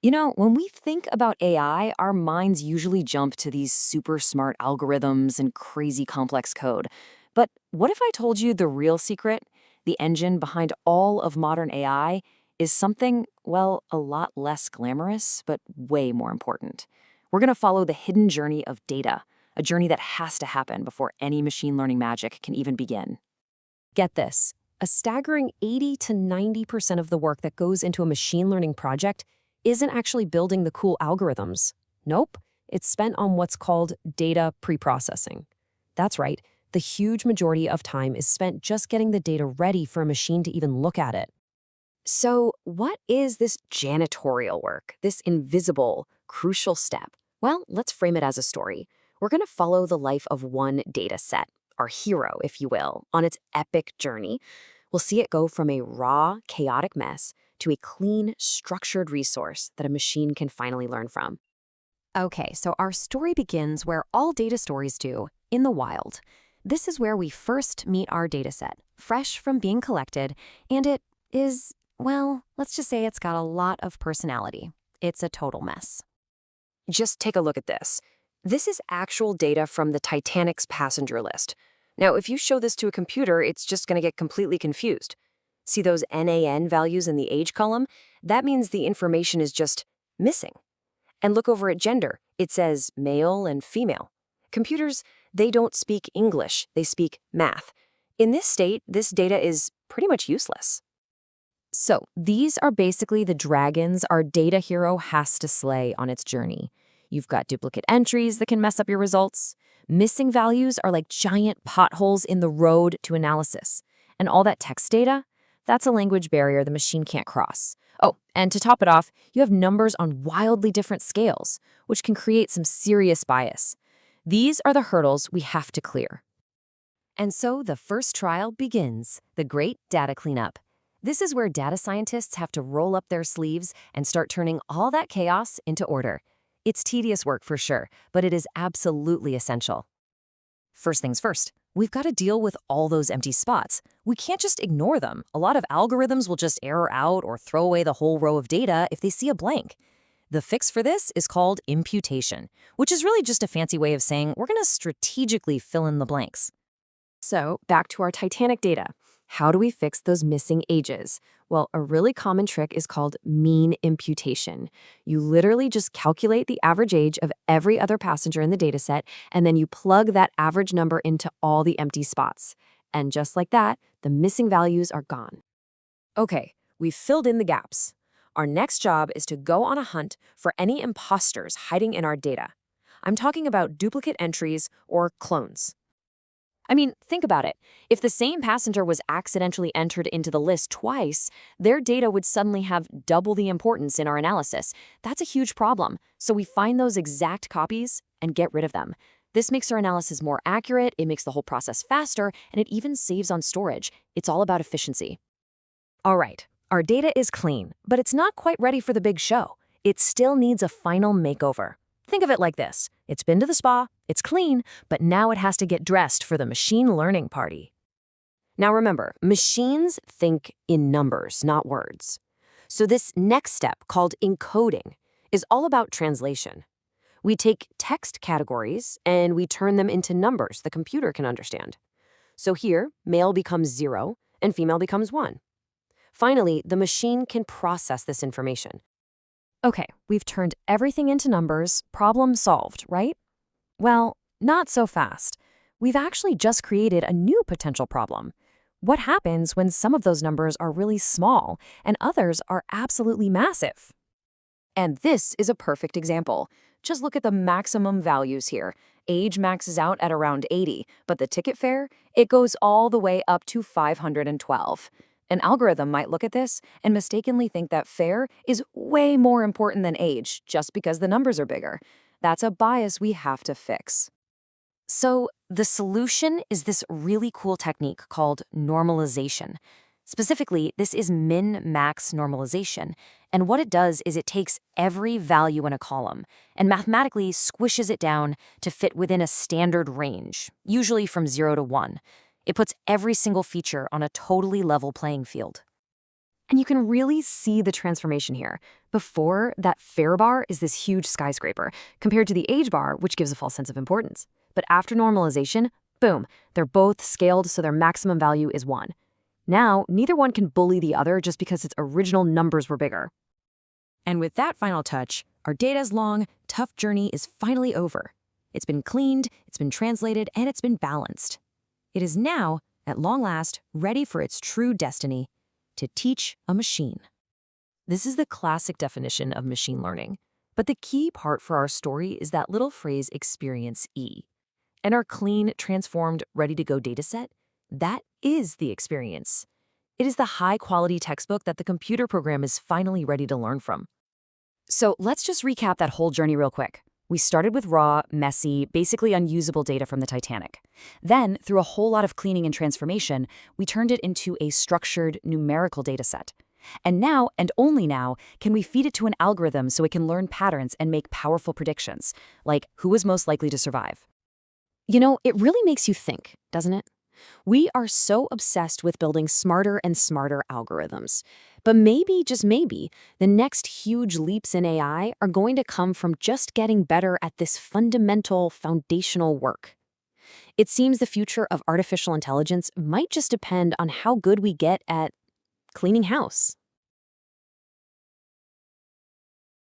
When we think about AI, our minds usually jump to these super smart algorithms and crazy complex code. But what if I told you the real secret, the engine behind all of modern AI, is something, well, a lot less glamorous, but way more important? We're going to follow the hidden journey of data, a journey that has to happen before any machine learning magic can even begin. Get this, a staggering 80 to 90% of the work that goes into a machine learning project isn't actually building the cool algorithms. Nope, it's spent on what's called data preprocessing. That's right, the huge majority of time is spent just getting the data ready for a machine to even look at it. So, what is this janitorial work, this invisible, crucial step? Well, let's frame it as a story. We're going to follow the life of one data set, our hero, if you will, on its epic journey. We'll see it go from a raw, chaotic mess to a clean, structured resource that a machine can finally learn from. Okay, so our story begins where all data stories do, in the wild. This is where we first meet our dataset, fresh from being collected, and it is, well, let's just say it's got a lot of personality. It's a total mess. Just take a look at this. This is actual data from the Titanic's passenger list. Now, if you show this to a computer, it's just going to get completely confused. See those NaN values in the age column? That means the information is just missing. And look over at gender. It says male and female. Computers, they don't speak English, they speak math. In this state, this data is pretty much useless. So these are basically the dragons our data hero has to slay on its journey. You've got duplicate entries that can mess up your results. Missing values are like giant potholes in the road to analysis. And all that text data, that's a language barrier the machine can't cross. Oh, and to top it off, you have numbers on wildly different scales, which can create some serious bias. These are the hurdles we have to clear. And so the first trial begins, the great data cleanup. This is where data scientists have to roll up their sleeves and start turning all that chaos into order. It's tedious work for sure, but it is absolutely essential. First things first, we've got to deal with all those empty spots. We can't just ignore them. A lot of algorithms will just error out or throw away the whole row of data if they see a blank. The fix for this is called imputation, which is really just a fancy way of saying we're going to strategically fill in the blanks. So, back to our Titanic data. How do we fix those missing ages? Well, a really common trick is called mean imputation. You literally just calculate the average age of every other passenger in the dataset, and then you plug that average number into all the empty spots. And just like that, the missing values are gone. Okay, we've filled in the gaps. Our next job is to go on a hunt for any imposters hiding in our data. I'm talking about duplicate entries or clones. I mean, think about it. If the same passenger was accidentally entered into the list twice, their data would suddenly have double the importance in our analysis. That's a huge problem. So we find those exact copies and get rid of them. This makes our analysis more accurate, it makes the whole process faster, and it even saves on storage. It's all about efficiency. All right, our data is clean, but it's not quite ready for the big show. It still needs a final makeover. Think of it like this. It's been to the spa, it's clean, but now it has to get dressed for the machine learning party. Now remember, machines think in numbers, not words. So this next step, called encoding, is all about translation. We take text categories and we turn them into numbers the computer can understand. So here, male becomes 0 and female becomes 1. Finally, the machine can process this information. Okay, we've turned everything into numbers, problem solved, right? Well, not so fast. We've actually just created a new potential problem. What happens when some of those numbers are really small and others are absolutely massive? And this is a perfect example. Just look at the maximum values here. Age maxes out at around 80, but the ticket fare, it goes all the way up to 512. An algorithm might look at this and mistakenly think that fare is way more important than age just because the numbers are bigger. That's a bias we have to fix. So the solution is this really cool technique called normalization. Specifically, this is min-max normalization. And what it does is it takes every value in a column and mathematically squishes it down to fit within a standard range, usually from 0 to 1. It puts every single feature on a totally level playing field. And you can really see the transformation here. Before, that fare bar is this huge skyscraper, compared to the age bar, which gives a false sense of importance. But after normalization, boom, they're both scaled so their maximum value is 1. Now, neither one can bully the other just because its original numbers were bigger. And with that final touch, our data's long, tough journey is finally over. It's been cleaned, it's been translated, and it's been balanced. It is now, at long last, ready for its true destiny, to teach a machine. This is the classic definition of machine learning. But the key part for our story is that little phrase experience E. And our clean, transformed, ready-to-go dataset, that is the experience. It is the high-quality textbook that the computer program is finally ready to learn from. So let's just recap that whole journey real quick. We started with raw, messy, basically unusable data from the Titanic. Then, through a whole lot of cleaning and transformation, we turned it into a structured, numerical dataset. And now, and only now, can we feed it to an algorithm so it can learn patterns and make powerful predictions, like who is most likely to survive. You know, it really makes you think, doesn't it? We are so obsessed with building smarter and smarter algorithms. But maybe, just maybe, the next huge leaps in AI are going to come from just getting better at this fundamental, foundational work. It seems the future of artificial intelligence might just depend on how good we get at cleaning house.